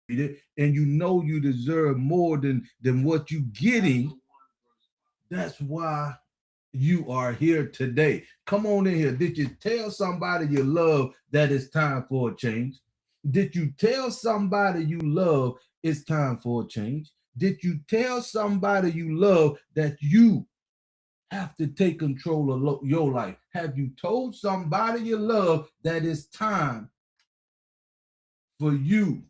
it, and you know you deserve more than what you getting. That's why you are here today. Come on in here. Did you tell somebody you love that it's time for a change? Did you tell somebody you love it's time for a change? Did you tell somebody you love that you have to take control of your life? Have you told somebody you love that it's time for you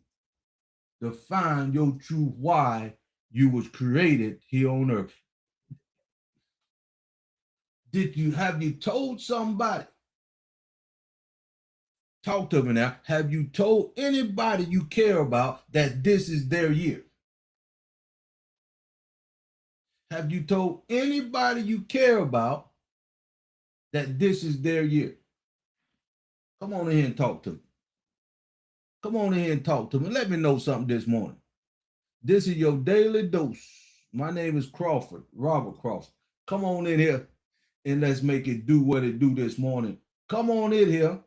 to find your true why you was created here on earth? Did you have you told somebody? Talk to me now. Have you told anybody you care about that this is their year? Have you told anybody you care about that this is their year? Come on in here and talk to me. Come on in here and talk to me. Let me know something this morning. This is your daily dose. My name is Crawford, Robert Crawford. Come on in here and let's make it do what it do this morning. Come on in here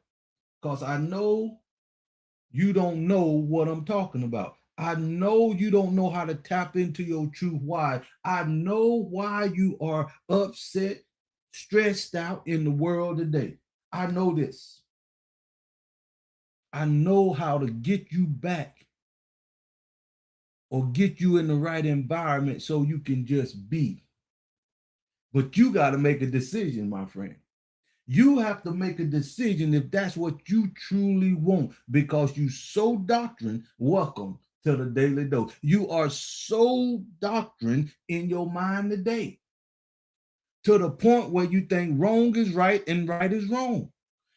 because I know you don't know what I'm talking about. I know you don't know how to tap into your true why. I know why you are upset, stressed out in the world today. I know this. I know how to get you back or get you in the right environment so you can just be. But you got to make a decision, my friend. You have to make a decision if that's what you truly want because you so doctrine. Welcome to the daily dose. You are so doctrine in your mind today to the point where you think wrong is right and right is wrong.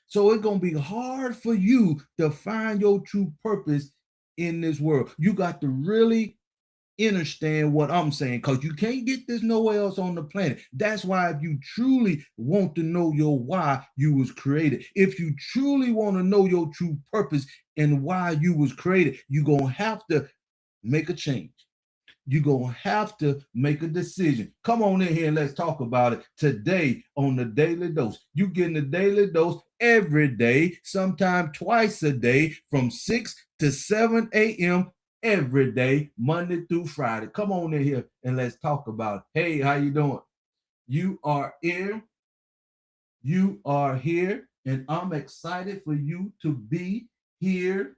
So it's going to be hard for you to find your true purpose in this world. You got to really understand what I'm saying because you can't get this nowhere else on the planet. That's why if you truly want to know your why you was created, if you truly want to know your true purpose and why you was created, you're going to have to make a change. You're going to have to make a decision. Come on in here and let's talk about it today on the Daily Dose. You getting the Daily Dose every day, sometime twice a day from 6 to 7 a.m. every day, Monday through Friday. Come on in here and let's talk about it. Hey, how you doing? You are here. You are here, and I'm excited for you to be here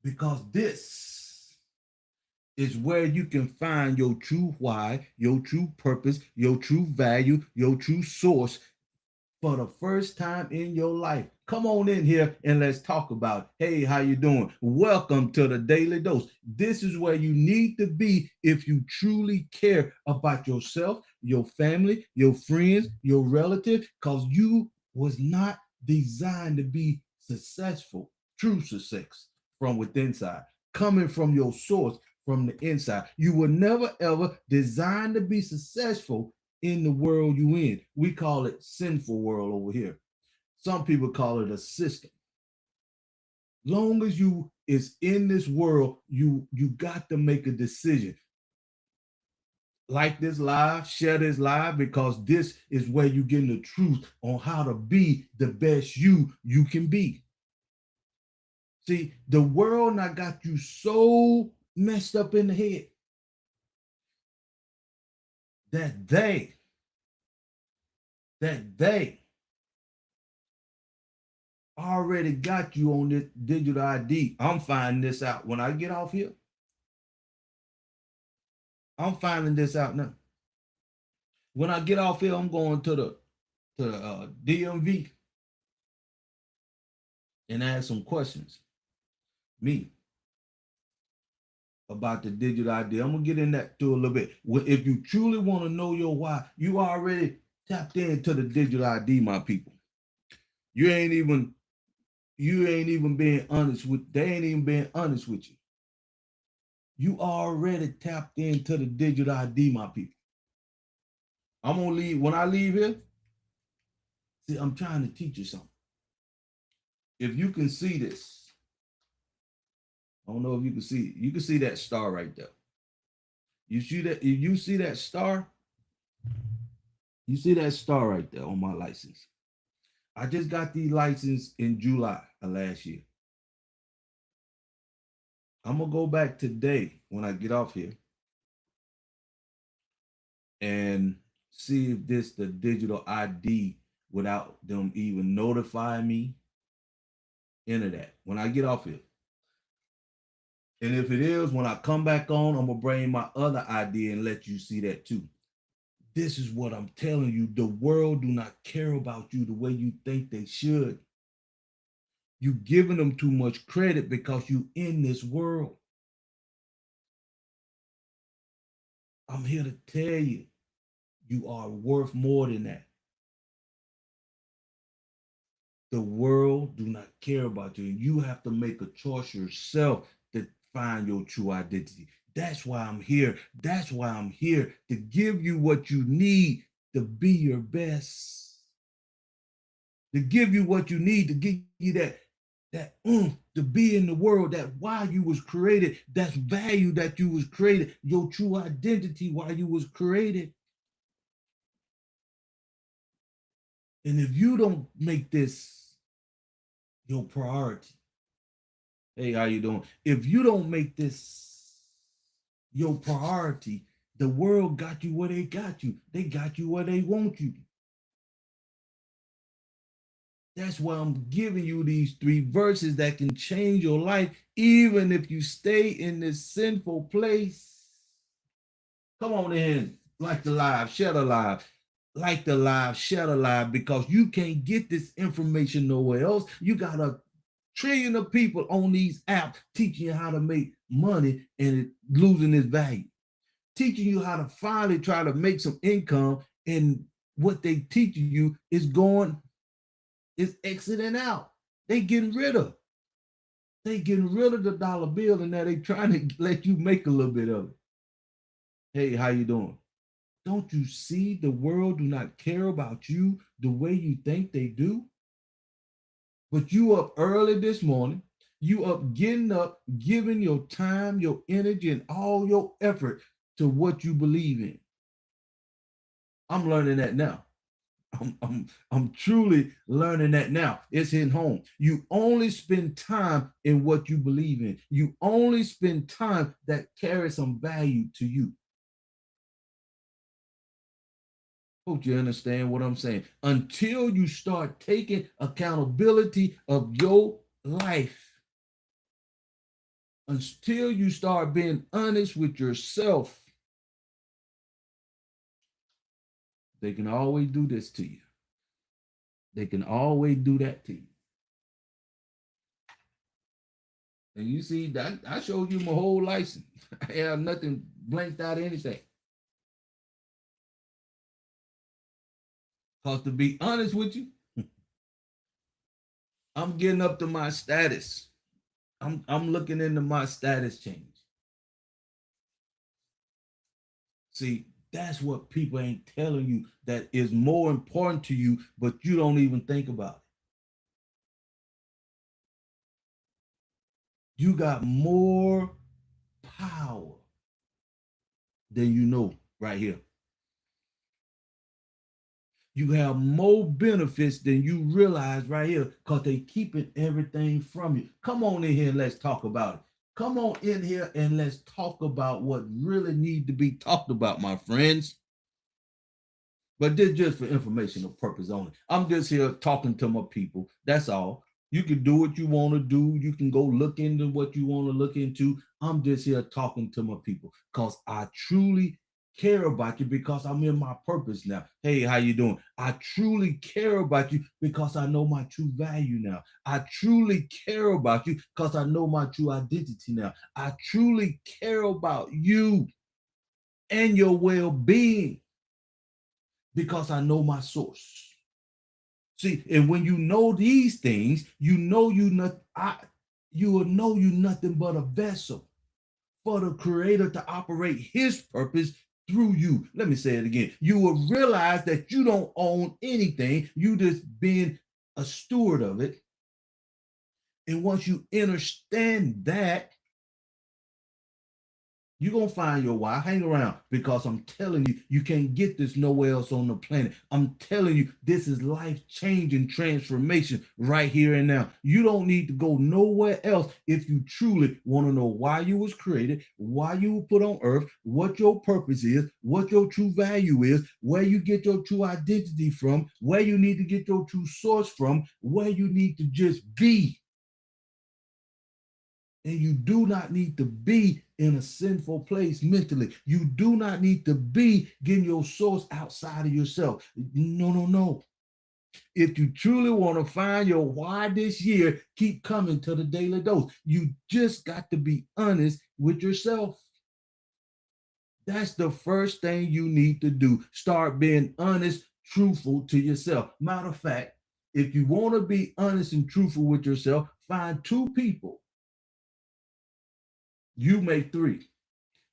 because this is where you can find your true why, your true purpose, your true value, your true source for the first time in your life. Come on in here and let's talk about it. Hey, how you doing? Welcome to the Daily Dose. This is where you need to be if you truly care about yourself, your family, your friends, your relatives, because you was not designed to be successful, true success from within side, coming from your source from the inside. You were never ever designed to be successful in the world you in. We call it sinful world over here. Some people call it a system. Long as you is in this world, you got to make a decision. Like this live, share this live because this is where you get the truth on how to be the best you can be. See, the world now got you so messed up in the head that they already got you on this digital ID. I'm finding this out when I get off here. I'm finding this out now. When I get off here, I'm going to the DMV and ask some questions. Me about the digital ID. I'm gonna get in that too a little bit. If you truly want to know your why, you already tapped into the digital ID, my people. You ain't even being honest with. They ain't even being honest with you. You already tapped into the digital ID, my people. I'm gonna leave when I leave here. See, I'm trying to teach you something. If you can see this, I don't know if you can see it. You can see that star right there. You see that? If you see that star, you see that star right there on my license. I just got the license in July of last year. I'm gonna go back today when I get off here and see if this the digital ID without them even notifying me. Enter that when I get off here. And if it is, when I come back on, I'm gonna bring my other ID and let you see that too. This is what I'm telling you. The world do not care about you the way you think they should. You giving them too much credit because you in this world. I'm here to tell you, you are worth more than that. The world do not care about you. You have to make a choice yourself to find your true identity. That's why I'm here. That's why I'm here to give you what you need to be your best. To give you what you need to give you that to be in the world, that why you was created, that's value that you was created, your true identity why you was created. And if you don't make this your priority, hey, how you doing? If you don't make this your priority, the world got you where they got you. They got you where they want you. That's why I'm giving you these 3 verses that can change your life, even if you stay in this sinful place. Come on in, like the live, share the live, like the live, share the live, because you can't get this information nowhere else. You got a trillion of people on these apps teaching you how to make money and it losing its value, teaching you how to finally try to make some income, and what they teaching you is exiting out. They getting rid of. They getting rid of the dollar bill, and now they trying to let you make a little bit of it. Hey, how you doing? Don't you see the world do not care about you the way you think they do? But you up early this morning, you up getting up, giving your time, your energy, and all your effort to what you believe in. I'm learning that now. I'm truly learning that now. It's hitting home. You only spend time in what you believe in. You only spend time that carries some value to you. Hope you understand what I'm saying. Until you start taking accountability of your life, until you start being honest with yourself, they can always do this to you. They can always do that to you. And you see that I showed you my whole license. I have nothing blanked out, anything. Because to be honest with you, I'm getting up to my status. I'm looking into my status change. See, that's what people ain't telling you that is more important to you, but you don't even think about it. You got more power than you know right here. You have more benefits than you realize right here, because they keeping everything from you. Come on in here and let's talk about it. Come on in here and let's talk about what really need to be talked about, my friends. But this just for informational purpose only. I'm just here talking to my people. That's all. You can do what you want to do. You can go look into what you want to look into. I'm just here talking to my people because I truly care about you, because I'm in my purpose now. Hey, how you doing? I truly care about you because I know my true value now. I truly care about you because I know my true identity now. I truly care about you and your well-being because I know my source. See, and when you know these things, you know you will know you nothing but a vessel for the creator to operate his purpose through you. Let me say it again. You will realize that you don't own anything. You just being a steward of it. And once you understand that, You're going to find your why. Hang around, because I'm telling you, you can't get this nowhere else on the planet. I'm telling you, this is life-changing transformation right here and now. You don't need to go nowhere else if you truly want to know why you was created, why you were put on earth, what your purpose is, what your true value is, where you get your true identity from, where you need to get your true source from, where you need to just be. And you do not need to be in a sinful place mentally. You do not need to be getting your source outside of yourself. No, no, no. If you truly want to find your why this year, keep coming to the Daily Dose. You just got to be honest with yourself. That's the first thing you need to do. Start being honest, truthful to yourself. Matter of fact, if you want to be honest and truthful with yourself, find two people. You make three.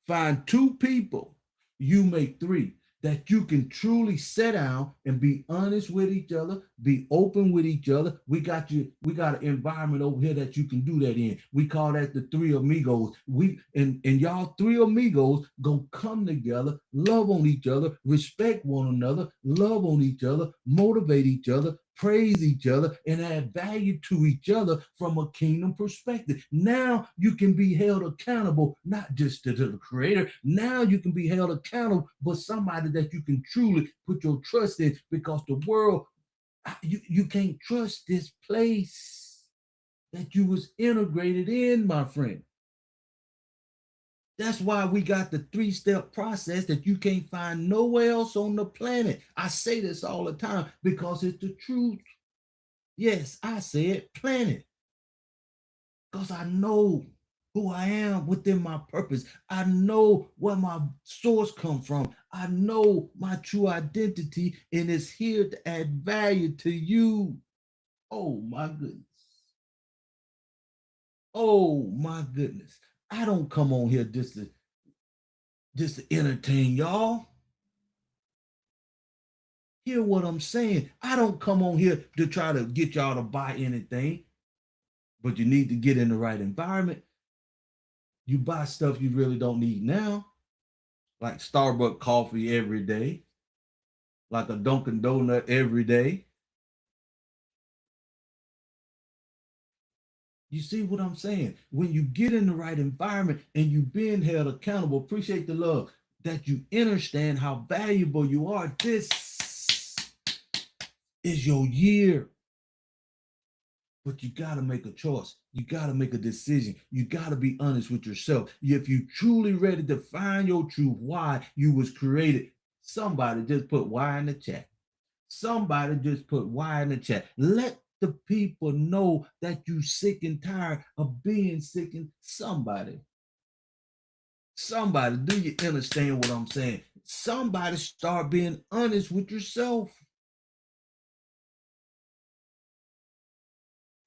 Find two people, you make three, that you can truly sit down and be honest with each other, be open with each other. We got an environment over here that you can do that in. We call that the three amigos. And y'all three amigos go come together, love on each other, respect one another, love on each other, motivate each other, praise each other, and add value to each other from a kingdom perspective. Now you can be held accountable, not just to the creator. Now you can be held accountable, but somebody that you can truly put your trust in, because the world, you can't trust this place that you was integrated in, my friend. That's why we got the 3-step process that you can't find nowhere else on the planet. I say this all the time because it's the truth. Yes, I said planet, because I know who I am within my purpose. I know where my source come from. I know my true identity, and it's here to add value to you. Oh my goodness. Oh my goodness. I don't come on here just to entertain y'all. Hear what I'm saying. I don't come on here to try to get y'all to buy anything, but you need to get in the right environment. You buy stuff you really don't need now, like Starbucks coffee every day, like a Dunkin' Donut every day. You see what I'm saying? When you get in the right environment and you being held accountable, appreciate the love, that you understand how valuable you are. This is your year. But you got to make a choice. You got to make a decision. You got to be honest with yourself. If you truly ready to find your true why you was created, somebody just put why in the chat. Somebody just put why in the chat. Let the people know that you sick and tired of being sick. And somebody, do you understand what I'm saying? Somebody start being honest with yourself.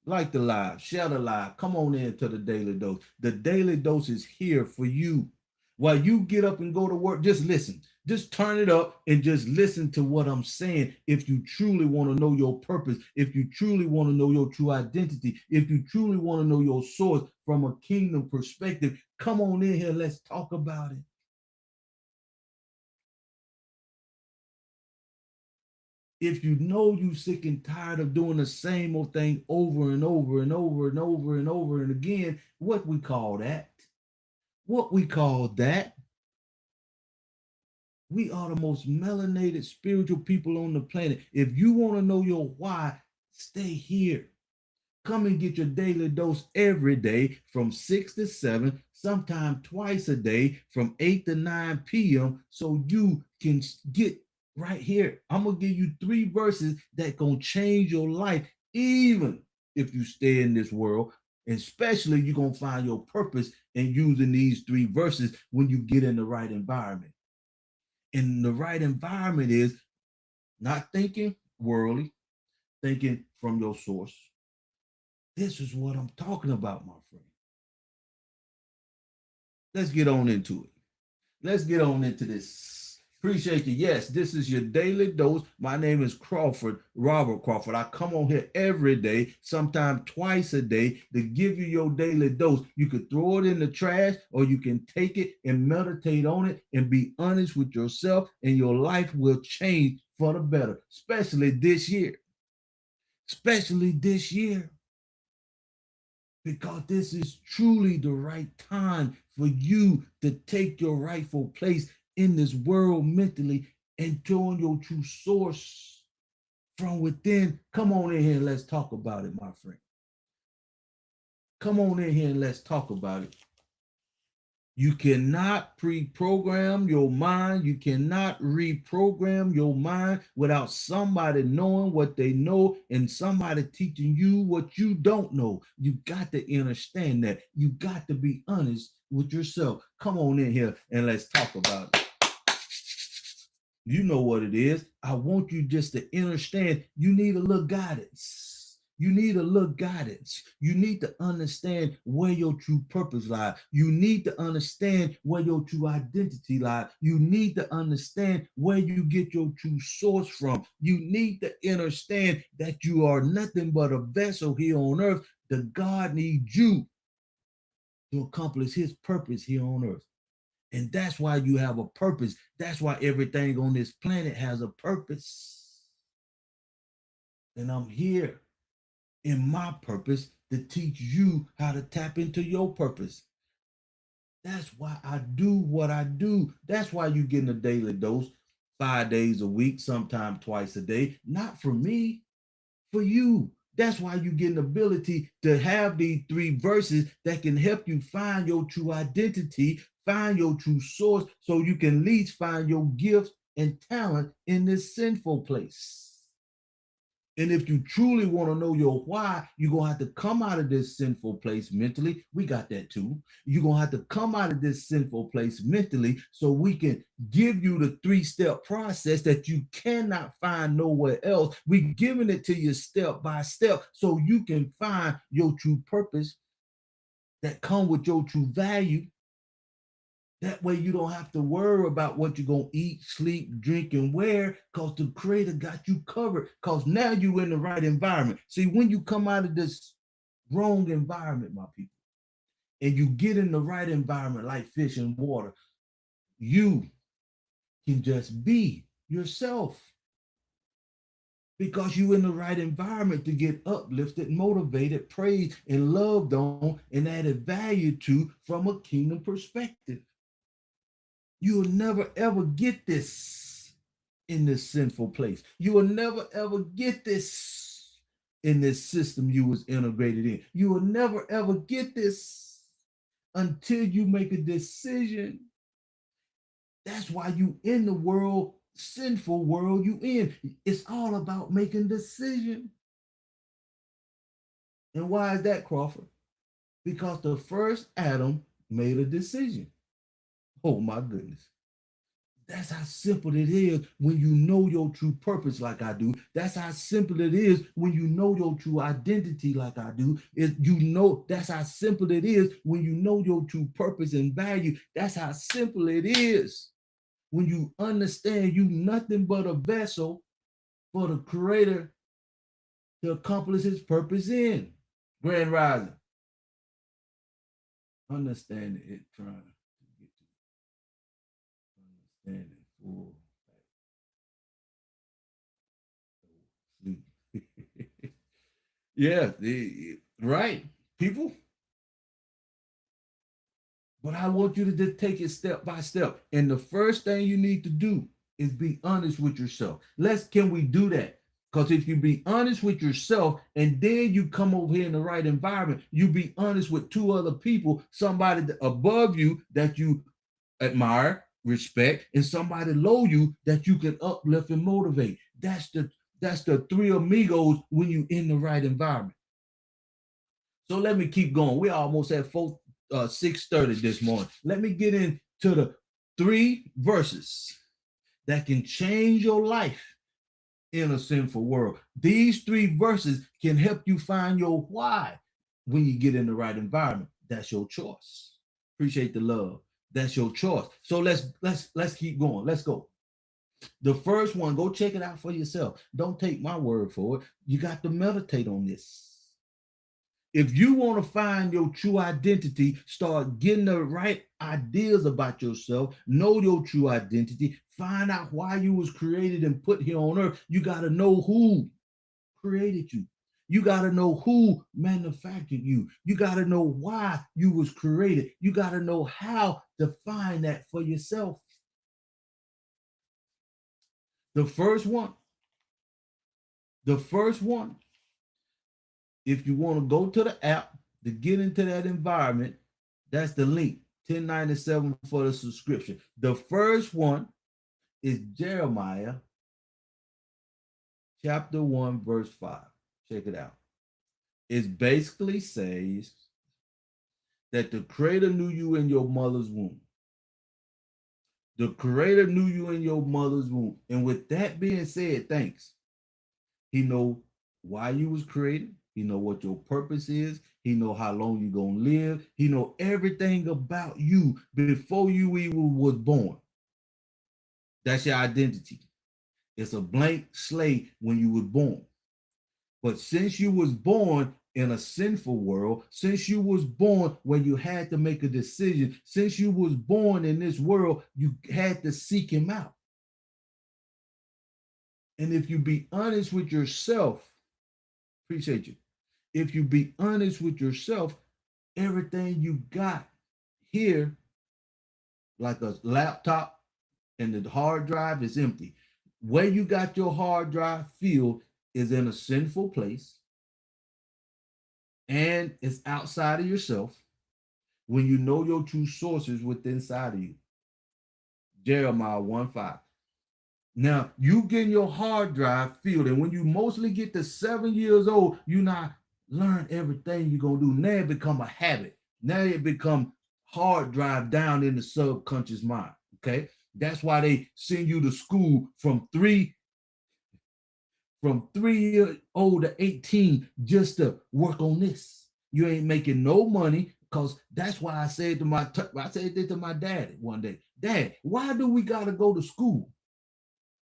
Like the live, share the live. Come on into the Daily Dose. The Daily Dose is here for you. While you get up and go to work, just listen. Just turn it up and just listen to what I'm saying. If you truly want to know your purpose, if you truly want to know your true identity, if you truly want to know your source from a kingdom perspective, come on in here. Let's talk about it. If you know you sick and tired of doing the same old thing over and over and over and over and over and again, what we call that? What we call that? We are the most melanated spiritual people on the planet. If you want to know your why, stay here. Come and get your daily dose every day from 6 to 7, sometime twice a day from 8 to 9 p.m. so you can get right here. I'm going to give you 3 verses that going to change your life, even if you stay in this world. Especially you're going to find your purpose in using these 3 verses when you get in the right environment. And the right environment is not thinking worldly, thinking from your source. This is what I'm talking about, my friend. Let's get on into it. Let's get on into this Appreciate you. Yes, this is your daily dose. My name is Crawford, Robert Crawford. I come on here every day, sometimes twice a day, to give you your daily dose. You could throw it in the trash, or you can take it and meditate on it and be honest with yourself, and your life will change for the better, especially this year. Especially this year. Because this is truly the right time for you to take your rightful place in this world mentally and join your true source from within. Come on in here and let's talk about it, my friend. Come on in here and let's talk about it. You cannot pre-program your mind. You cannot reprogram your mind without somebody knowing what they know and somebody teaching you what you don't know. You got to understand that. You got to be honest with yourself. Come on in here and let's talk about it. You know what it is. I want you just to understand you need a little guidance. You need a little guidance. You need to understand where your true purpose lies. You need to understand where your true identity lies. You need to understand where you get your true source from. You need to understand that you are nothing but a vessel here on earth. That God needs you to accomplish his purpose here on earth. And that's why you have a purpose. That's why everything on this planet has a purpose. And I'm here in my purpose to teach you how to tap into your purpose. That's why I do what I do. That's why you're getting a daily dose 5 days a week, sometimes twice a day. Not for me, for you. That's why you get an ability to have these 3 verses that can help you find your true identity, find your true source, so you can at least find your gifts and talent in this sinful place. And if you truly want to know your why, you're going to have to come out of this sinful place mentally. We got that too. You're going to have to come out of this sinful place mentally so we can give you the 3-step process that you cannot find nowhere else. We're giving it to you step by step so you can find your true purpose that come with your true value. That way you don't have to worry about what you're going to eat, sleep, drink, and wear, because the Creator got you covered, because now you're in the right environment. See, when you come out of this wrong environment, my people, and you get in the right environment like fish and water, you can just be yourself, because you're in the right environment to get uplifted, motivated, praised, and loved on, and added value to from a kingdom perspective. You will never ever get this in this sinful place. You will never ever get this in this system you was integrated in. You will never ever get this until you make a decision. That's why you in the world, sinful world you in. It's all about making decision. And why is that, Crawford? Because the first Adam made a decision. Oh my goodness. That's how simple it is when you know your true purpose like I do. That's how simple it is when you know your true identity like I do. That's how simple it is when you know your true purpose and value. That's how simple it is when you understand you nothing but a vessel for the Creator to accomplish his purpose in. Grand Rising. Understanding it, trying to get to understanding full sleep. Yeah, right, people. But I want you to just take it step by step. And the first thing you need to do is be honest with yourself. Can we do that? Because if you be honest with yourself and then you come over here in the right environment, you be honest with 2 other people, somebody above you that you admire, respect, and somebody below you that you can uplift and motivate. That's the 3 amigos when you in the right environment. So let me keep going. We almost at 6:30 this morning. Let me get into the 3 verses that can change your life in a sinful world. These 3 verses can help you find your why when you get in the right environment. That's your choice. Appreciate the love. That's your choice. So let's keep going. Let's go. The first one, go check it out for yourself. Don't take my word for it. You got to meditate on this. If you want to find your true identity, start getting the right ideas about yourself, know your true identity, find out why you was created and put here on earth. You got to know who created you. You got to know who manufactured you. You got to know why you was created. You got to know how to find that for yourself. The first one, if you want to go to the app to get into that environment, that's the link, $10.97 for the subscription. The first one is Jeremiah chapter 1, verse 5. Check it out. It basically says that the Creator knew you in your mother's womb. The Creator knew you in your mother's womb. And with that being said, thanks. He know why you was created. He know what your purpose is. He know how long you're going to live. He know everything about you before you even was born. That's your identity. It's a blank slate when you was born. But since you was born in a sinful world, since you was born when you had to make a decision, since you was born in this world, you had to seek him out. And if you be honest with yourself, appreciate you. If you be honest with yourself, everything you got here, like a laptop and the hard drive is empty. Where you got your hard drive filled is in a sinful place and it's outside of yourself when you know your true sources within inside of you. Jeremiah 1:5. Now, you getting your hard drive filled, and when you mostly get to 7 years old, you not learn everything you're going to do. Now it become a habit. Now it become hard drive down in the subconscious mind, okay? That's why they send you to school from 3 years old to 18 just to work on this. You ain't making no money, because that's why I said this to my dad one day. Dad, why do we got to go to school?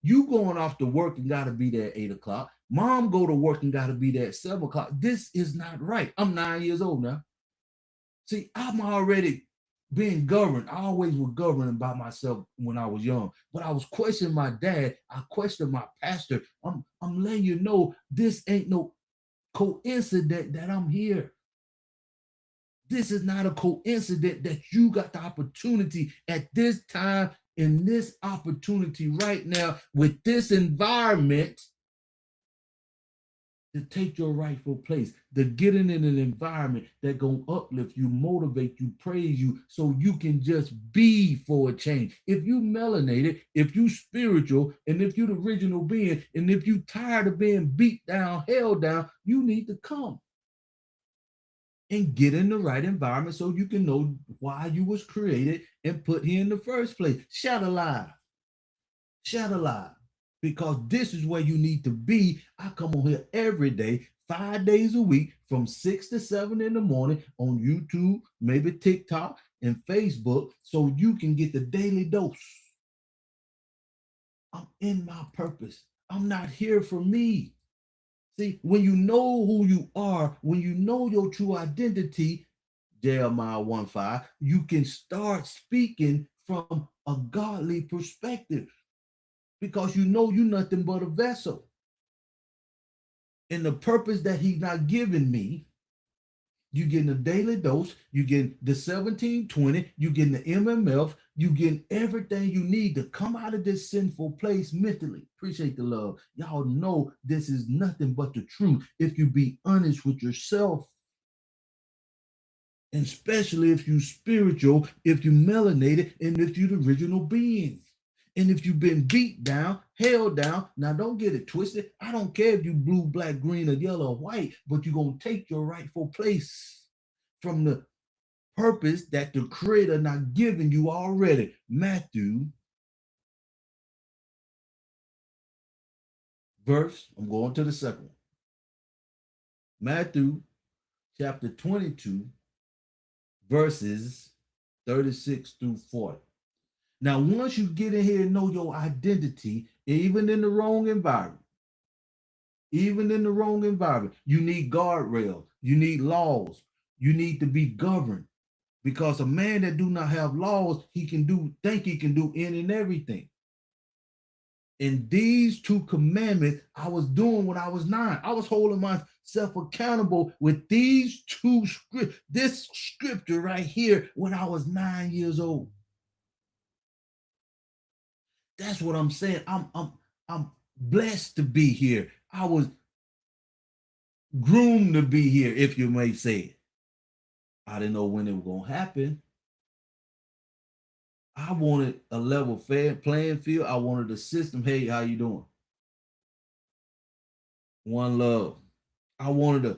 You going off to work and got to be there at 8 o'clock. Mom go to work and got to be there at 7 o'clock. This is not right. I'm 9 years old now. See, I'm already being governed. I always was governed by myself when I was young. But I was questioning my dad. I questioned my pastor. I'm letting you know this ain't no coincidence that I'm here. This is not a coincidence that you got the opportunity at this time, in this opportunity right now, with this environment, to take your rightful place, to get in an environment that gonna uplift you, motivate you, praise you, so you can just be for a change. If you melanated, if you spiritual, and if you the original being, and if you tired of being beat down, held down, you need to come and get in the right environment so you can know why you was created and put here in the first place. Shout aloud. Shout aloud. Because this is where you need to be. I come on here every day, 5 days a week, from 6 to 7 in the morning on YouTube, maybe TikTok and Facebook, so you can get the daily dose. I'm in my purpose. I'm not here for me. See, when you know who you are, when you know your true identity, Jeremiah 1:5, you can start speaking from a godly perspective, because you know you're nothing but a vessel. And the purpose that he's not giving me, you getting a daily dose, you get the 1720, you getting the MMF, you getting everything you need to come out of this sinful place mentally. Appreciate the love. Y'all know this is nothing but the truth if you be honest with yourself. And especially if you spiritual, if you melanated, and if you the original being. And if you've been beat down, held down, now don't get it twisted. I don't care if you blue, black, green, or yellow, or white, but you're going to take your rightful place from the purpose that the Creator not given you already. Matthew, I'm going to the second one. Matthew chapter 22, verses 36 through 40. Now, once you get in here and know your identity, even in the wrong environment, you need guardrails, you need laws, you need to be governed. Because a man that do not have laws, think he can do any and everything. And these two commandments I was doing when I was 9. I was holding myself accountable with these two this scripture right here when I was 9 years old. That's what I'm saying. I'm blessed to be here. I was groomed to be here, if you may say it. I didn't know when it was gonna happen. I wanted a level fair playing field. I wanted a system. Hey, how you doing? One love. I wanted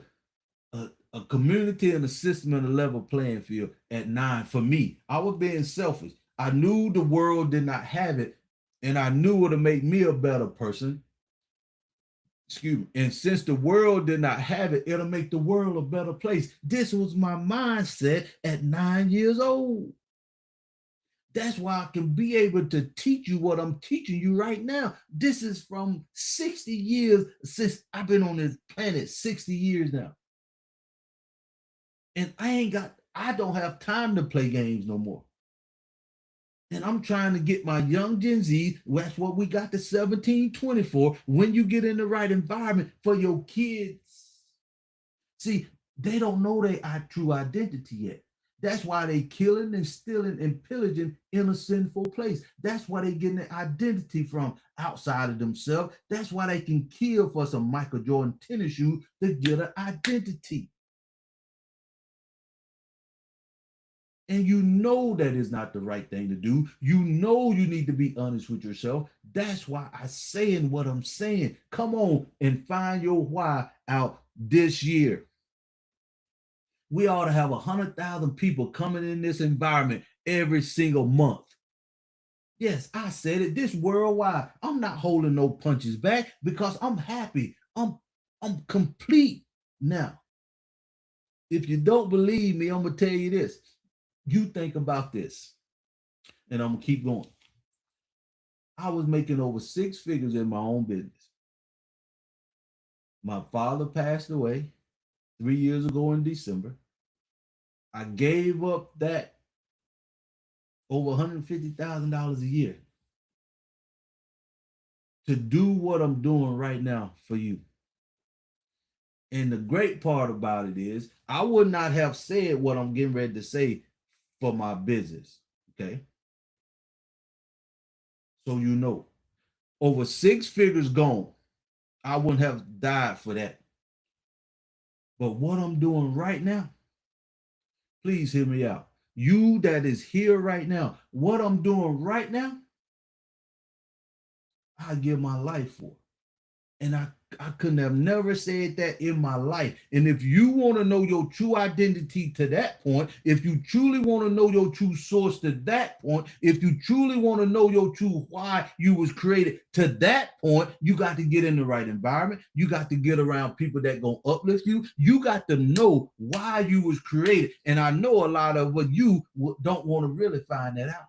a community and a system and a level playing field at 9 for me. I was being selfish. I knew the world did not have it, and I knew it'll make me a better person. Excuse me. And since the world did not have it, it'll make the world a better place. This was my mindset at 9 years old. That's why I can be able to teach you what I'm teaching you right now. This is from 60 years since I've been on this planet, 60 years now. And I don't have time to play games no more. And I'm trying to get my young Gen Z, that's what we got the 1724, when you get in the right environment for your kids. See, they don't know their true identity yet. That's why they killing and stealing and pillaging in a sinful place. That's why they getting their identity from outside of themselves. That's why they can kill for some Michael Jordan tennis shoes to get an identity. And you know that is not the right thing to do. You know you need to be honest with yourself. That's why I'm saying what I'm saying. Come on and find your why out this year. We ought to have 100,000 people coming in this environment every single month. Yes, I said it. This worldwide. I'm not holding no punches back because I'm happy. I'm complete now. If you don't believe me, I'm gonna tell you this. You think about this, and I'm gonna keep going. I was making over 6 figures in my own business. My father passed away 3 years ago in December. I gave up that over $150,000 a year to do what I'm doing right now for you. And the great part about it is, I would not have said what I'm getting ready to say for my business. Okay. So you know, over 6 figures gone. I wouldn't have died for that. But what I'm doing right now, please hear me out. You that is here right now, what I'm doing right now, I give my life for. And I couldn't have never said that in my life. And if you want to know your true identity to that point, if you truly want to know your true source to that point, if you truly want to know your true why you was created to that point, you got to get in the right environment. You got to get around people that gonna uplift you. You got to know why you was created. And I know a lot of what you don't want to really find that out.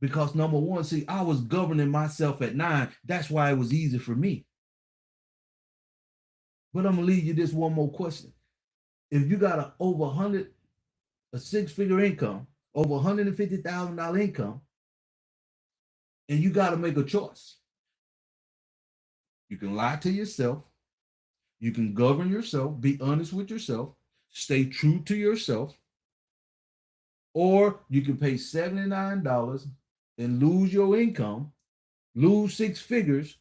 Because number one, see, I was governing myself at 9. That's why it was easy for me. But I'm gonna leave you this one more question. If you got a 6-figure income, over $150,000 income, and you got to make a choice, you can lie to yourself, you can govern yourself, be honest with yourself, stay true to yourself, or you can pay $79 and lose your income, lose 6 figures.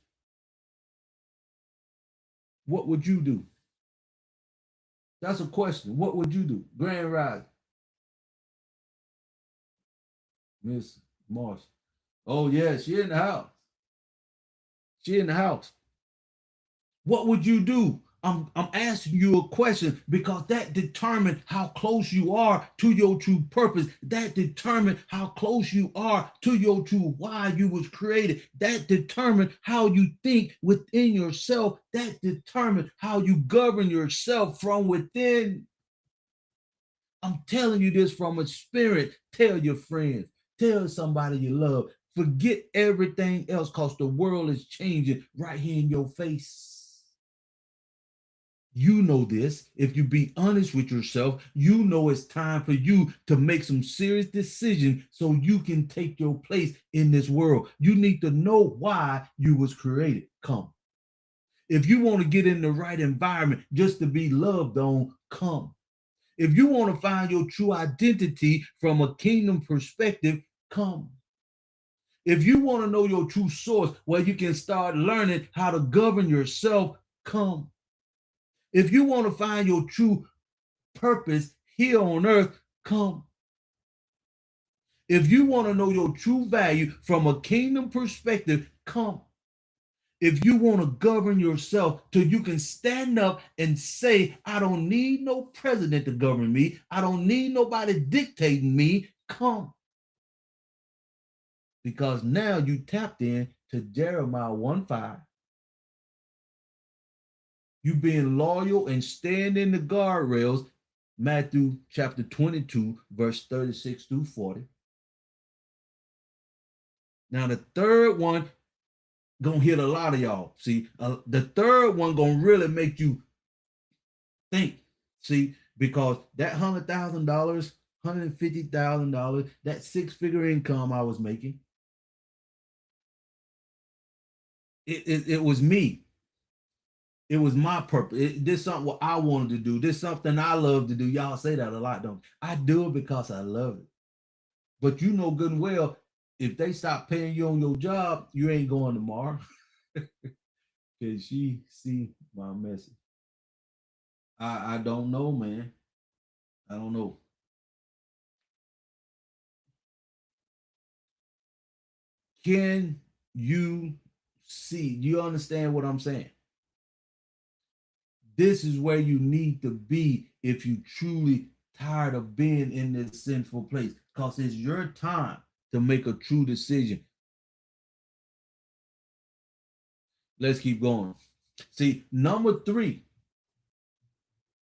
What would you do? That's a question. What would you do? Grand Rise. Miss Marsh. Oh, yeah, she in the house. She in the house. What would you do? I'm asking you a question because that determines how close you are to your true purpose. That determines how close you are to your true why you was created. That determines how you think within yourself. That determines how you govern yourself from within. I'm telling you this from a spirit. Tell your friends, tell somebody you love. Forget everything else because the world is changing right here in your face. You know this. If you be honest with yourself, you know it's time for you to make some serious decisions so you can take your place in this world. You need to know why you was created. Come. If you want to get in the right environment just to be loved on, come. If you want to find your true identity from a kingdom perspective, come. If you want to know your true source where you can start learning how to govern yourself, come. If you want to find your true purpose here on earth, come. If you want to know your true value from a kingdom perspective, come. If you want to govern yourself till you can stand up and say, I don't need no president to govern me. I don't need nobody dictating me. Come. Because now you tapped in to Jeremiah 1:5. You being loyal and stand in the guardrails, Matthew chapter 22, verse 36 through 40. Now the third one gonna hit a lot of y'all. See, the third one gonna really make you think. See, because that $100,000, $150,000, that six-figure income I was making, it was me. It was my purpose. This something what I wanted to do. This something I love to do. Y'all say that a lot, don't you? I do it because I love it. But you know good and well, if they stop paying you on your job, you ain't going tomorrow. Can she see my message? I don't know, man. I don't know. Can you see? Do you understand what I'm saying? This is where you need to be if you truly tired of being in this sinful place, because it's your time to make a true decision. Let's keep going. See, number three,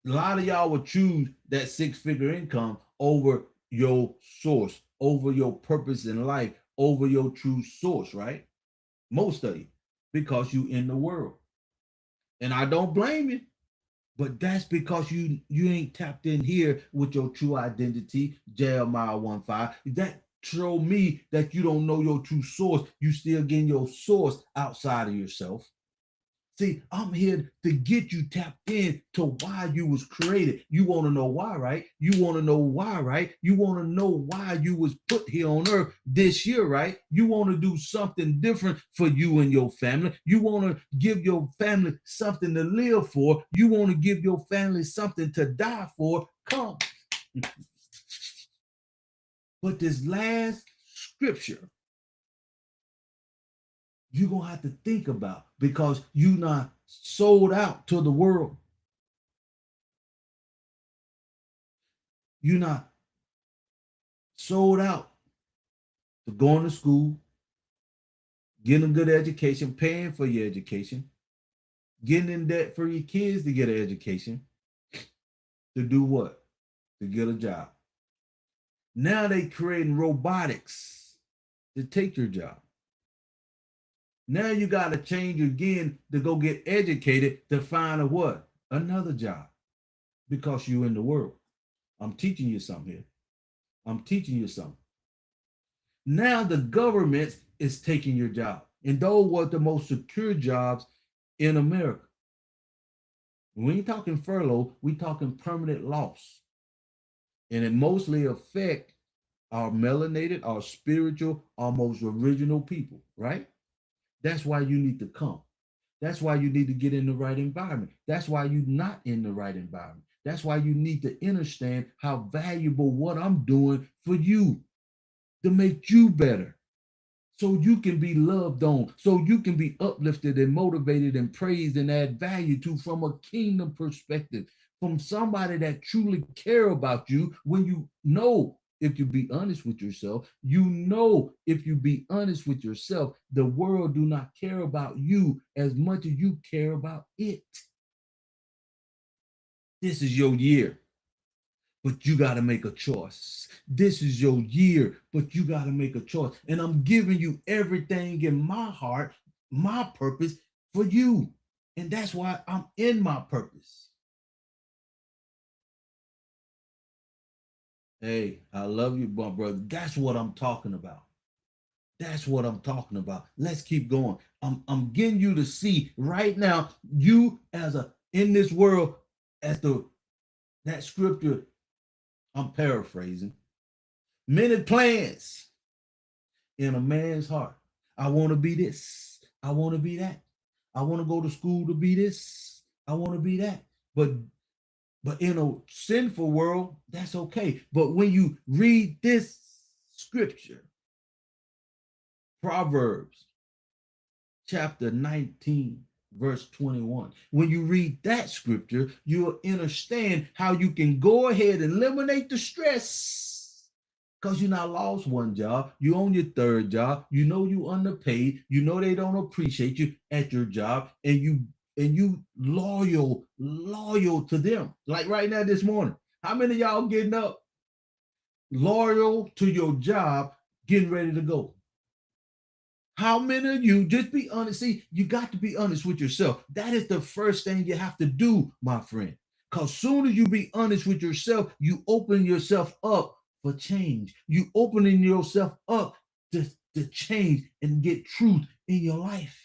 a lot of y'all would choose that six-figure income over your source, over your purpose in life, over your true source, right? Most of you, because you in the world. And I don't blame you. But that's because you ain't tapped in here with your true identity, Jeremiah 1:5. That show me that you don't know your true source. You still getting your source outside of yourself. See, I'm here to get you tapped in to why you was created. You want to know why, right? You want to know why, right? You want to know why you was put here on earth this year, right? You want to do something different for you and your family. You want to give your family something to live for. You want to give your family something to die for. Come. But this last scripture you're going to have to think about because you're not sold out to the world. You're not sold out to going to school, getting a good education, paying for your education, getting in debt for your kids to get an education. To do what? To get a job. Now they creating robotics to take your job. Now you got to change again to go get educated to find a what? Another job. Because you in the world. I'm teaching you something here. I'm teaching you something. Now the government is taking your job. And those were the most secure jobs in America. We ain't talking furlough, we talking permanent loss. And it mostly affect our melanated, our spiritual, our most original people, right? That's why you need to come. That's why you need to get in the right environment. That's why you're not in the right environment. That's why you need to understand how valuable what I'm doing for you to make you better. So you can be loved on, so you can be uplifted and motivated and praised and add value to from a kingdom perspective, from somebody that truly care about you. When you know, if you be honest with yourself, you know, if you be honest with yourself, the world do not care about you as much as you care about it. This is your year. but you got to make a choice. This is your year, but you got to make a choice. And I'm giving you everything in my heart, my purpose for you. And that's why I'm in my purpose. Hey, I love you, my brother. That's what I'm talking about. That's what I'm talking about. Let's keep going. I'm getting you to see right now, you as a in this world, as that scripture, I'm paraphrasing. Many plans in a man's heart. I want to be this. I want to be that. I want to go to school to be this. I want to be that. But in a sinful world, that's okay. But when you read this scripture, Proverbs chapter 19, verse 21. When you read that scripture, you'll understand how you can go ahead and eliminate the stress. Because you not lost one job, you on your third job, you know you underpaid, you know they don't appreciate you at your job, and you loyal to them. Like right now this morning, how many of y'all getting up loyal to your job, getting ready to go? How many of you, just be honest? See, you got to be honest with yourself. That is the first thing you have to do, my friend. Because soon as you be honest with yourself, you open yourself up for change. You opening yourself up to change and get truth in your life.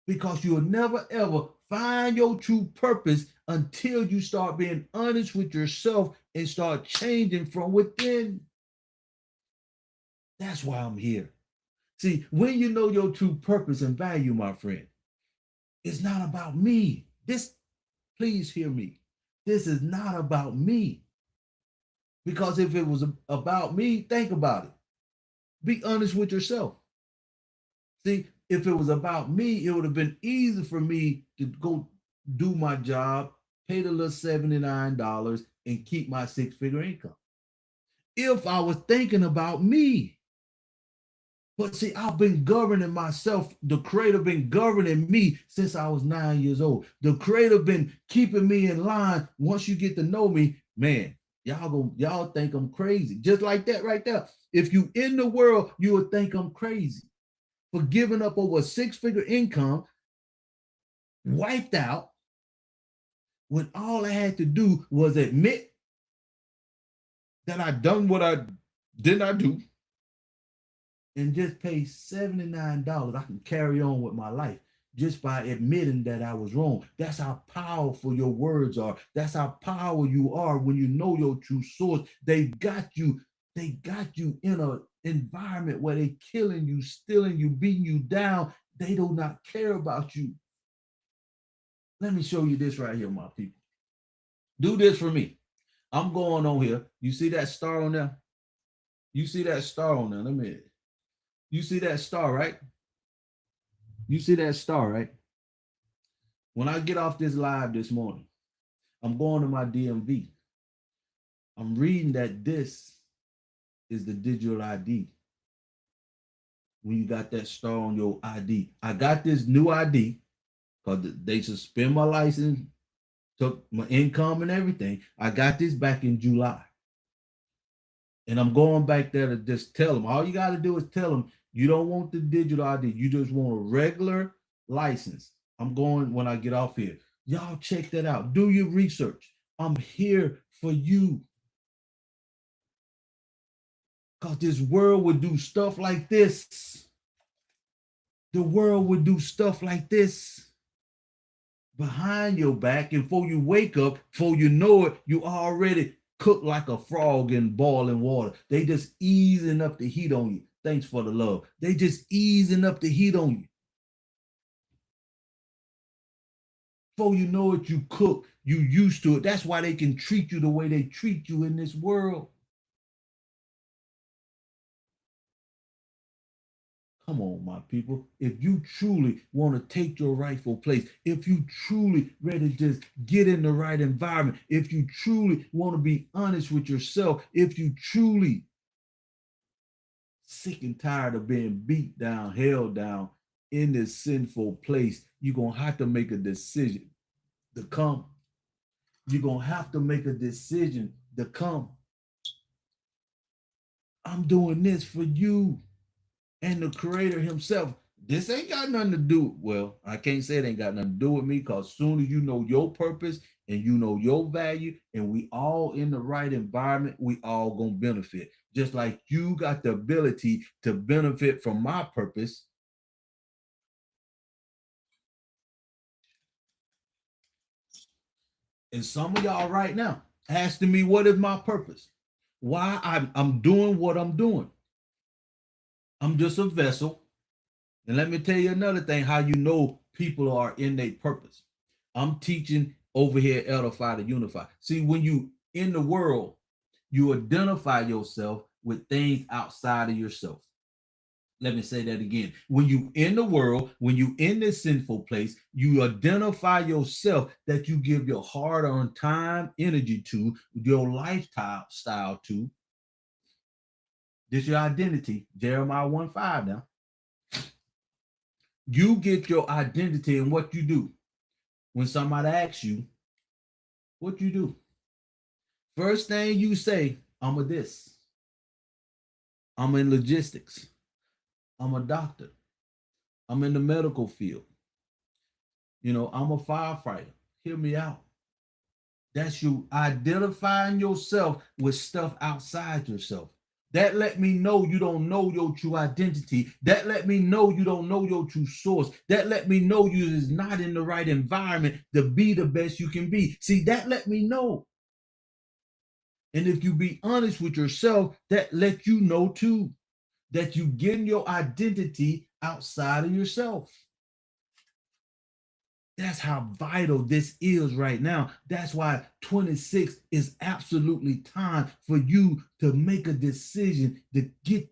Because you'll never ever find your true purpose until you start being honest with yourself and start changing from within. That's why I'm here. See, when you know your true purpose and value, my friend, it's not about me. Please hear me. This is not about me. Because if it was about me, think about it. Be honest with yourself. See, if it was about me, it would have been easy for me to go do my job, pay the little $79, and keep my six-figure income. If I was thinking about me. But see, I've been governing myself. The Creator been governing me since I was 9 years old. The Creator been keeping me in line. Once you get to know me, man, y'all think I'm crazy. Just like that right there. If you in the world, you would think I'm crazy for giving up over a six-figure income, wiped out, when all I had to do was admit that I done what I did not do, and just pay $79, I can carry on with my life just by admitting that I was wrong. That's how powerful your words are. That's how powerful you are when you know your true source. They got you in an environment where they killing you, stealing you, beating you down. They do not care about you. Let me show you this right here, my people. Do this for me. I'm going on here. You see that star on there? You see that star on there? Let me. You see that star, right? You see that star, right? When I get off this live this morning, I'm going to my DMV. I'm reading that this is the digital ID. When you got that star on your ID. I got this new ID because they suspend my license, took my income and everything. I got this back in July. And I'm going back there to just tell them. All you got to do is tell them you don't want the digital ID. You just want a regular license. I'm going when I get off here. Y'all check that out. Do your research. I'm here for you. Because this world would do stuff like this. The world would do stuff like this behind your back. And before you wake up, before you know it, you already cooked like a frog in boiling water. They just easing up the heat on you. Thanks for the love. They just easing up the heat on you. Before you know it, you cook. You used to it. That's why they can treat you the way they treat you in this world. Come on, my people. If you truly want to take your rightful place, if you truly ready to just get in the right environment, if you truly want to be honest with yourself, if you truly sick and tired of being beat down, held down in this sinful place, you're going to have to make a decision to come You're going to have to make a decision to come. I'm doing this for you and the creator himself. This ain't got nothing to do. Well, I can't say it ain't got nothing to do with me, because soon as you know your purpose and you know your value, and we all in the right environment, we all gonna benefit. Just like you got the ability to benefit from my purpose. And some of y'all right now asking me, what is my purpose? Why I'm doing what I'm doing. I'm just a vessel. And let me tell you another thing, how you know people are in their purpose. I'm teaching over here at Edify to Unify. See, when you in the world, you identify yourself with things outside of yourself. Let me say that again. When you in the world, when you in this sinful place, you identify yourself, that you give your hard-earned time, energy to, your lifestyle to. This your identity. Jeremiah 1:5 now. You get your identity in what you do. When somebody asks you, what you do? First thing you say, I'm a this. I'm in logistics. I'm a doctor. I'm in the medical field. You know, I'm a firefighter. Hear me out. That's you identifying yourself with stuff outside yourself. That let me know you don't know your true identity. That let me know you don't know your true source. That let me know you is not in the right environment to be the best you can be. See, that let me know. And if you be honest with yourself, that let you know too, that you getting your identity outside of yourself. That's how vital this is right now. That's why 26 is absolutely time for you to make a decision to get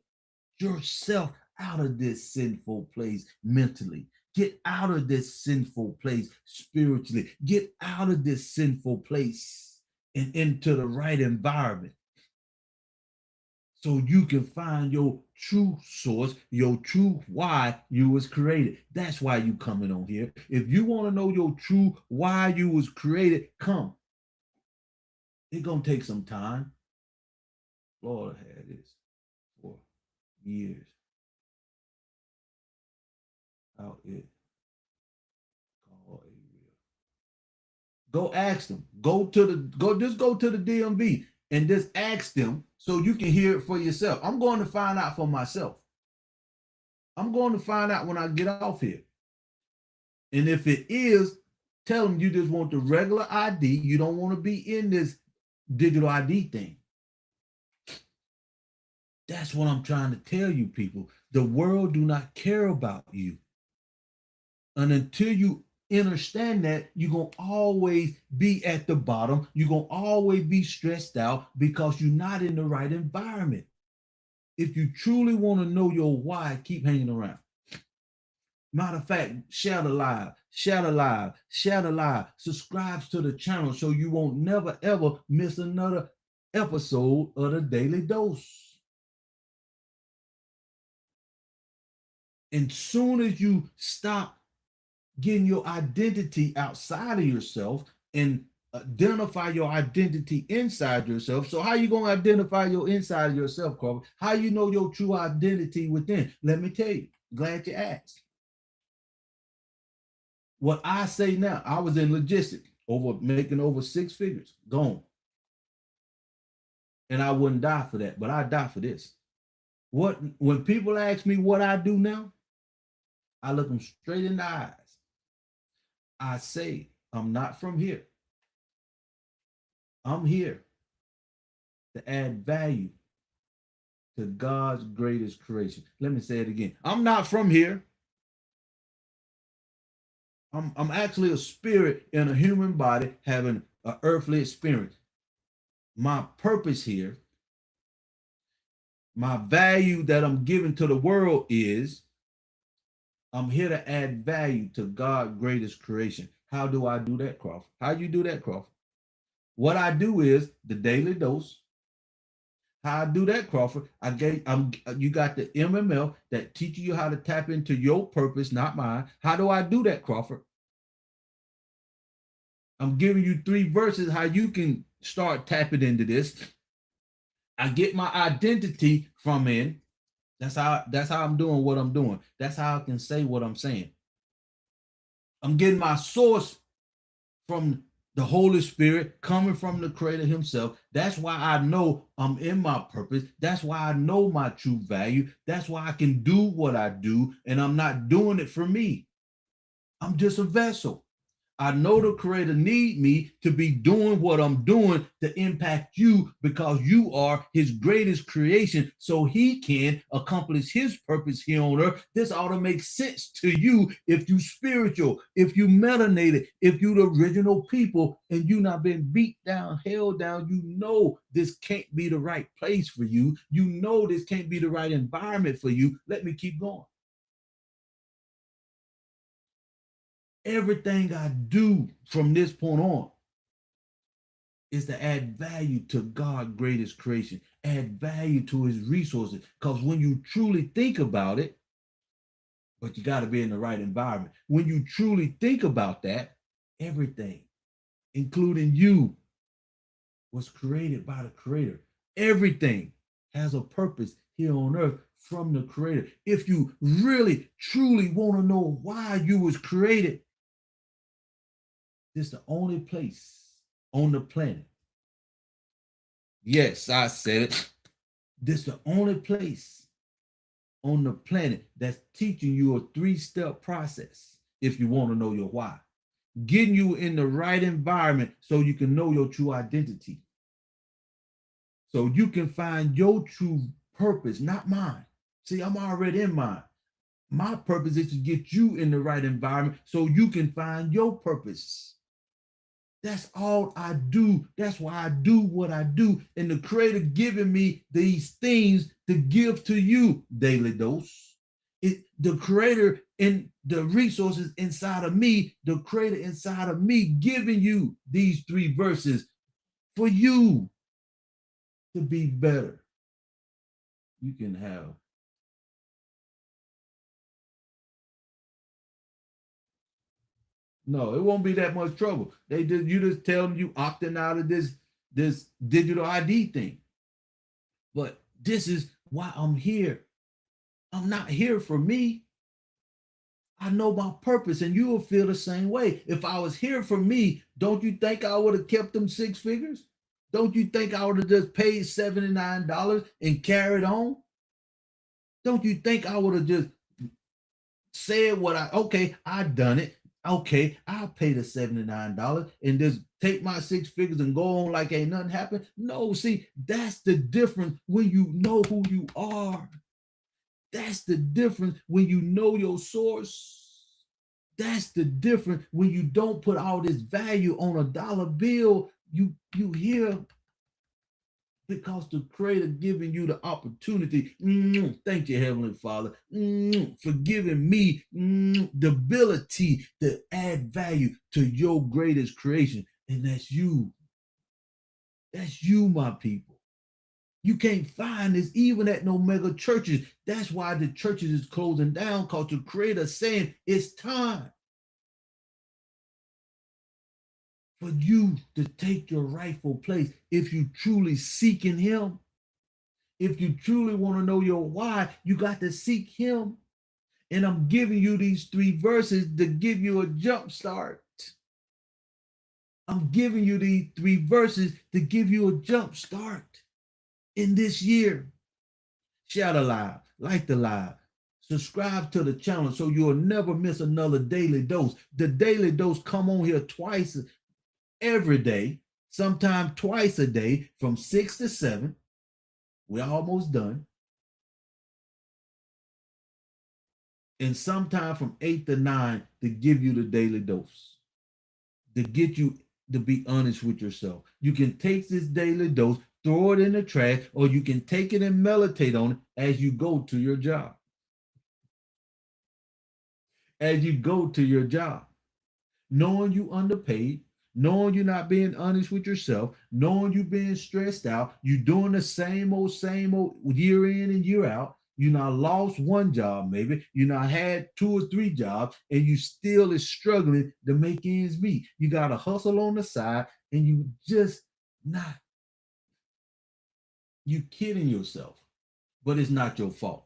yourself out of this sinful place mentally. Get out of this sinful place spiritually. Get out of this sinful place and into the right environment, so you can find your true source, your true why you was created. That's why you coming on here. If you want to know your true why you was created, come. It's gonna take some time. Lord, I had this for years. How it called a real. Go ask them. Just go to the DMV and just ask them, so you can hear it for yourself. I'm going to find out for myself. I'm going to find out when I get off here. And if it is, tell them you just want the regular ID. You don't want to be in this digital ID thing. That's what I'm trying to tell you, people. The world do not care about you. And until you understand that, you're going to always be at the bottom. You're going to always be stressed out because you're not in the right environment. If you truly want to know your why, keep hanging around. Matter of fact, share the live, share the live, share the live. Subscribe to the channel so you won't never ever miss another episode of the Daily Dose. And soon as you stop getting your identity outside of yourself and identify your identity inside yourself. So how you going to identify your inside of yourself, Carver? How you know your true identity within? Let me tell you. Glad you asked. What I say now, I was in logistics, making over 6 figures, gone. And I wouldn't die for that, but I die for this. When people ask me what I do now, I look them straight in the eyes. I say, I'm not from here. I'm here to add value to God's greatest creation. Let me say it again. I'm not from here. I'm actually a spirit in a human body having an earthly experience. My purpose here, my value that I'm giving to the world is I'm here to add value to God's greatest creation. How do I do that, Crawford? How you do that, Crawford? What I do is the Daily Dose. How I do that, Crawford? You got the MML that teaches you how to tap into your purpose, not mine. How do I do that, Crawford? I'm giving you 3 verses how you can start tapping into this. I get my identity from in. That's how I'm doing what I'm doing. That's how I can say what I'm saying. I'm getting my source from the Holy Spirit coming from the Creator Himself. That's why I know I'm in my purpose. That's why I know my true value. That's why I can do what I do, and I'm not doing it for me. I'm just a vessel. I know the Creator need me to be doing what I'm doing to impact you because you are His greatest creation, so He can accomplish His purpose here on earth. This ought to make sense to you if you spiritual, if you melanated, if you the original people, and you not been beat down, held down. You know this can't be the right place for you. You know this can't be the right environment for you. Let me keep going. Everything I do from this point on is to add value to God's greatest creation, add value to His resources. Because when you truly think about it, but you got to be in the right environment. When you truly think about that, everything, including you, was created by the Creator. Everything has a purpose here on earth from the Creator. If you really, truly want to know why you was created, this is the only place on the planet. Yes, I said it. This is the only place on the planet that's teaching you a 3-step process if you want to know your why. Getting you in the right environment so you can know your true identity. So you can find your true purpose, not mine. See, I'm already in mine. My purpose is to get you in the right environment so you can find your purpose. That's all I do. That's why I do what I do. And the Creator giving me these things to give to you, daily dose. The Creator and the resources inside of me, the Creator inside of me, giving you these 3 verses for you to be better. You can have. No, it won't be that much trouble. You just tell them you opting out of this digital ID thing. But this is why I'm here. I'm not here for me. I know my purpose, and you will feel the same way. If I was here for me, don't you think I would have kept them 6 figures? Don't you think I would have just paid $79 and carried on? Don't you think I would have just said okay, I done it. Okay, I'll pay the $79 and just take my 6 figures and go on like ain't nothing happened? No, see, that's the difference when you know who you are. That's the difference when you know your source. That's the difference when you don't put all this value on a dollar bill. You hear, because the Creator giving you the opportunity. Thank you, Heavenly Father, for giving me the ability to add value to your greatest creation. And that's you. That's you, my people. You can't find this even at no mega churches. That's why the churches is closing down, because the Creator saying it's time for you to take your rightful place. If you truly seeking Him, if you truly want to know your why, you got to seek Him. And I'm giving you these 3 verses to give you a jump start. I'm giving you these 3 verses to give you a jump start in this year. Share the live, like the live, subscribe to the channel so you'll never miss another daily dose. The daily dose come on here twice every day, sometimes twice a day from 6 to 7. We're almost done. And sometime from 8 to 9 to give you the daily dose, to get you to be honest with yourself. You can take this daily dose, throw it in the trash, or you can take it and meditate on it as you go to your job. As you go to your job, knowing you underpaid, knowing you're not being honest with yourself, knowing you being stressed out, you doing the same old year in and year out. You now lost one job, maybe. You now had 2 or 3 jobs, and you still is struggling to make ends meet. You got to hustle on the side, and you just not, you kidding yourself. But it's not your fault.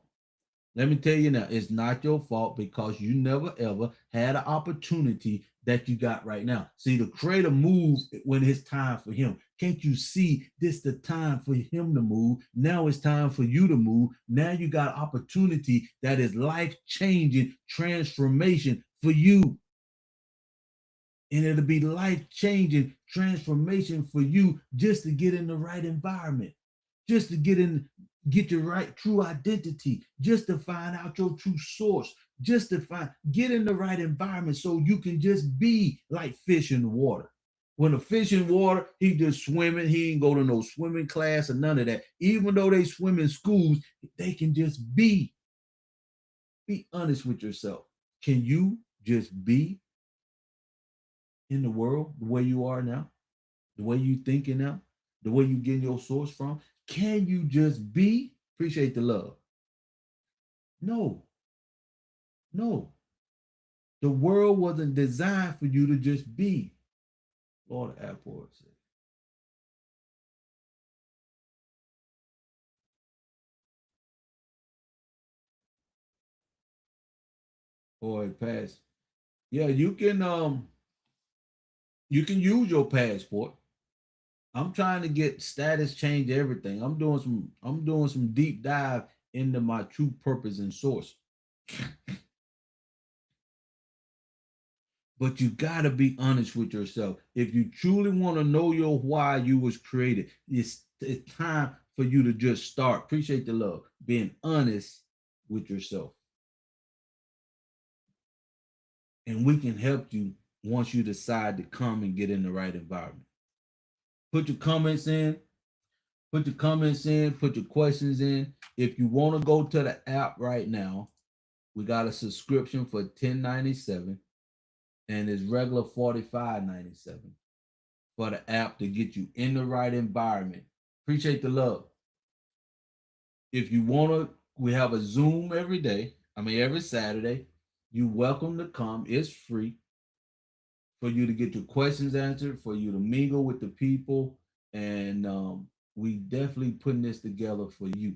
Let me tell you now, it's not your fault because you never ever had an opportunity that you got right now. See, the creator moves when it's time for him. Can't you see this the time for him to move? Now it's time for you to move. Now you got opportunity that is life-changing transformation for you. And it'll be life-changing transformation for you just to get in the right environment, just to get your right true identity, just to find out your true source, just to get in the right environment so you can just be like fish in the water. When a fish in water, he just swimming. He ain't go to no swimming class or none of that. Even though they swim in schools, they can just be. Be honest with yourself. Can you just be in the world the way you are now, the way you thinking now, the way you getting your source from? Can you just be? Appreciate the love. No, no. The world wasn't designed for you to just be. Lord Airport said. Or it passed. Yeah, you can use your passport. I'm trying to get status change everything. I'm doing some deep dive into my true purpose and source. But you gotta be honest with yourself. If you truly want to know your why you was created, it's time for you to just start. Appreciate the love. Being honest with yourself. And we can help you once you decide to come and get in the right environment. Put your comments in, put your comments in, put your questions in. If you want to go to the app right now, we got a subscription for $10.97 and it's regular $45.97 for the app to get you in the right environment. Appreciate the love. If you want to, we have a Zoom every day. I mean, every Saturday. You welcome to come. It's free for you to get your questions answered, for you to mingle with the people, and we definitely putting this together for you.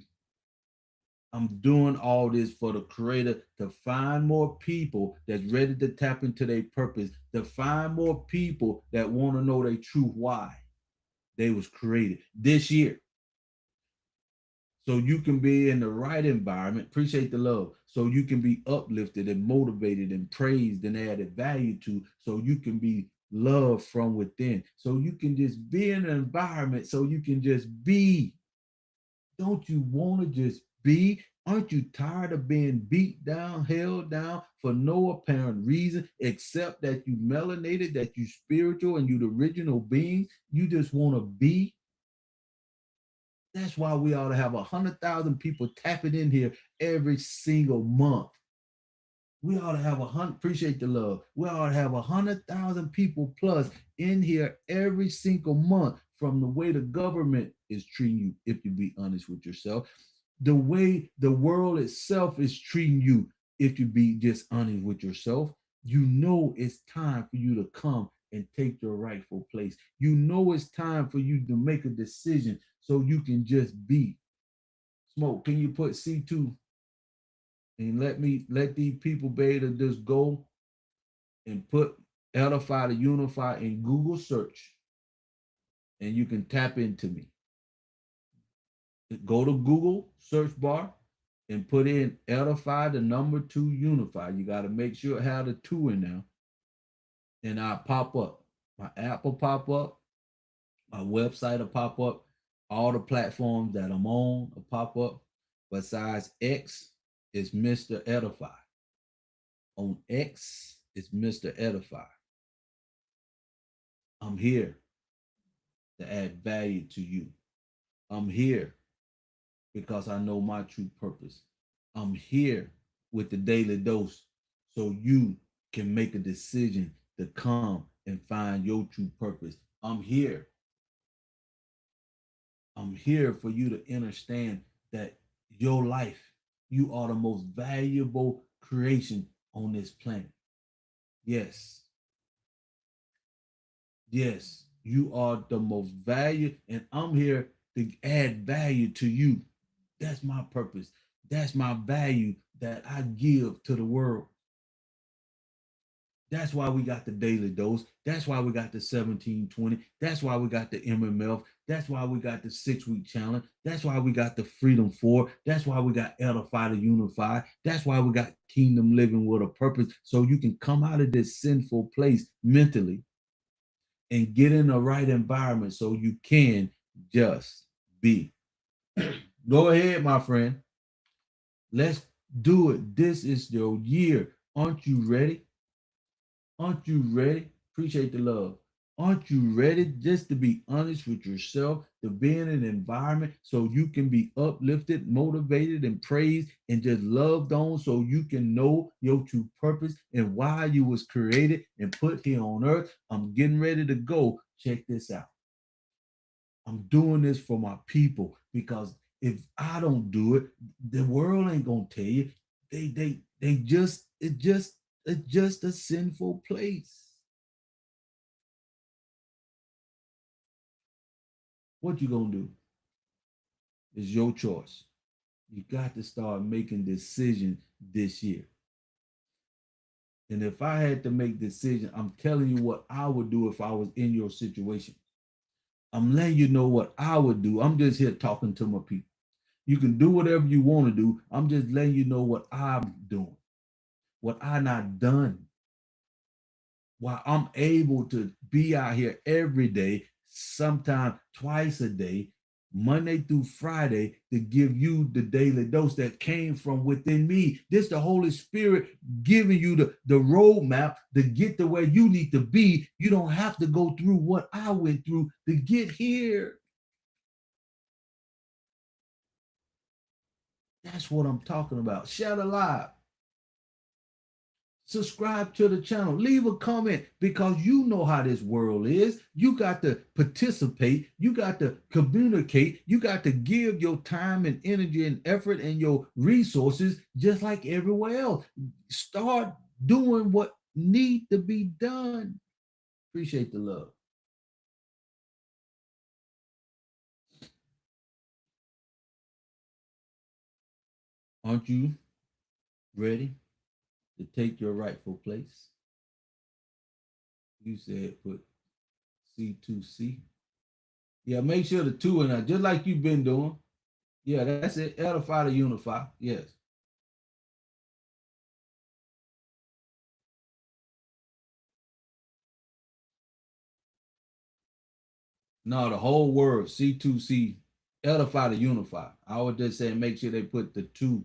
I'm doing all this for the creator to find more people that's ready to tap into their purpose, to find more people that want to know their true why they was created this year. So you can be in the right environment, appreciate the love, so you can be uplifted and motivated and praised and added value to, so you can be loved from within, so you can just be in an environment, so you can just be. Don't you want to just be? Aren't you tired of being beat down, held down for no apparent reason except that you melanated, that you spiritual and you the original being? You just want to be. That's why we ought to have 100,000 people tapping in here every single month. We ought to have 100. Appreciate the love. We ought to have 100,000 people plus in here every single month. From the way the government is treating you, if you be honest with yourself, the way the world itself is treating you, if you be just honest with yourself, you know it's time for you to come and take your rightful place. You know it's time for you to make a decision so you can just be. Smoke, can you put C2 and let these people be able to just go and put edify to unify in Google search and you can tap into me. Go to Google search bar and put in edify the number 2 unify. You got to make sure it had a 2 in there. And I'll pop up. My app will pop up. My website will pop up. All the platforms that I'm on will pop up. Besides X, it's Mr. Edify. On X, it's Mr. Edify. I'm here to add value to you. I'm here because I know my true purpose. I'm here with the daily dose so you can make a decision to come and find your true purpose. I'm here. I'm here for you to understand that your life You are the most valuable creation on this planet. Yes. Yes. You are the most valuable, and I'm here to add value to you. That's my purpose. That's my value that I give to the world. That's why we got the daily dose. That's why we got the 1720. That's why we got the MMF. That's why we got the 6 week challenge. That's why we got the Freedom 4. That's why we got Edify to Unify. That's why we got Kingdom Living with a Purpose. So you can come out of this sinful place mentally and get in the right environment so you can just be. Go ahead, my friend. Let's do it. This is your year. Aren't you ready? Aren't you ready? Appreciate the love. Aren't you ready just to be honest with yourself, to be in an environment so you can be uplifted, motivated, and praised and just loved on so you can know your true purpose and why you was created and put here on earth? I'm getting ready to go. Check this out. I'm doing this for my people because if I don't do it, the world ain't gonna tell you. They just it's just a sinful place. What you gonna do? It's your choice. You got to start making decisions this year. And if I had to make decisions, I'm telling you what I would do if I was in your situation. I'm letting you know what I would do. I'm just here talking to my people. You can do whatever you want to do. I'm just letting you know what I'm doing, what I not done. Why I'm able to be out here every day, sometimes twice a day, Monday through Friday, to give you the daily dose that came from within me. This the Holy Spirit giving you the roadmap to get to where you need to be. You don't have to go through what I went through to get here. That's what I'm talking about. Share the live. Subscribe to the channel, leave a comment because you know how this world is. You got to participate, you got to communicate, you got to give your time and energy and effort and your resources just like everywhere else. Start doing what need to be done. Appreciate the love. Aren't you ready to take your rightful place? You said put C2C. Yeah, make sure the two in there, just like you've been doing. Yeah, that's it. Edify to unify. Yes. No, the whole word C2C, edify to unify. I would just say make sure they put the two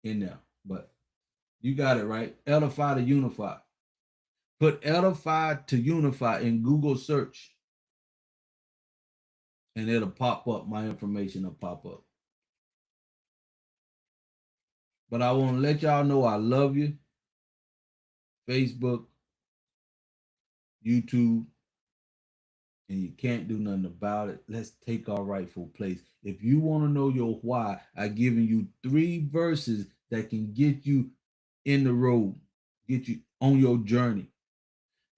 in there. But you got it right. Edify to unify. Put edify to unify in Google search and it'll pop up. My information will pop up. But I want to let y'all know I love you. Facebook, YouTube, and you can't do nothing about it. Let's take our rightful place. If you want to know your why, I've given you 3 verses that can get you in the road, get you on your journey.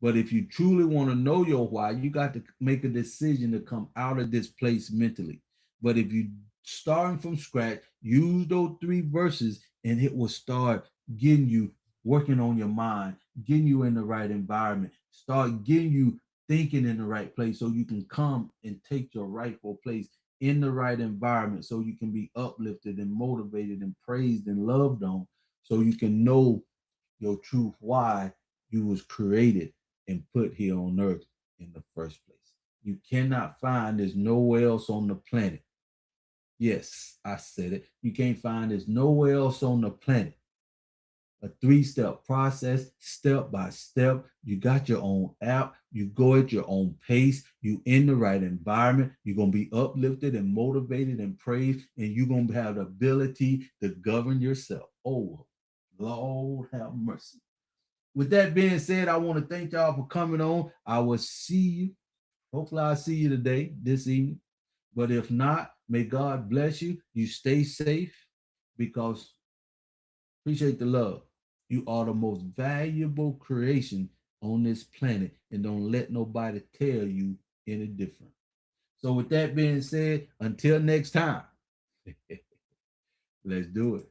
But if you truly want to know your why, you got to make a decision to come out of this place mentally. But if you starting from scratch, use those 3 verses and it will start getting you working on your mind, getting you in the right environment, start getting you thinking in the right place so you can come and take your rightful place in the right environment so you can be uplifted and motivated and praised and loved on so you can know your truth why you was created and put here on earth in the first place. You cannot find this nowhere else on the planet. Yes, I said it. You can't find this nowhere else on the planet. A 3-step process, step by step. You got your own app. You go at your own pace. You in the right environment. You're gonna be uplifted and motivated and praised, and you're gonna have the ability to govern yourself. Oh, Lord have mercy. With that being said, I want to thank y'all for coming on. I will see you. Hopefully, I'll see you today, this evening. But if not, may God bless you. You stay safe because Appreciate the love. You are the most valuable creation on this planet, and don't let nobody tell you any different. So, with that being said, until next time, let's do it.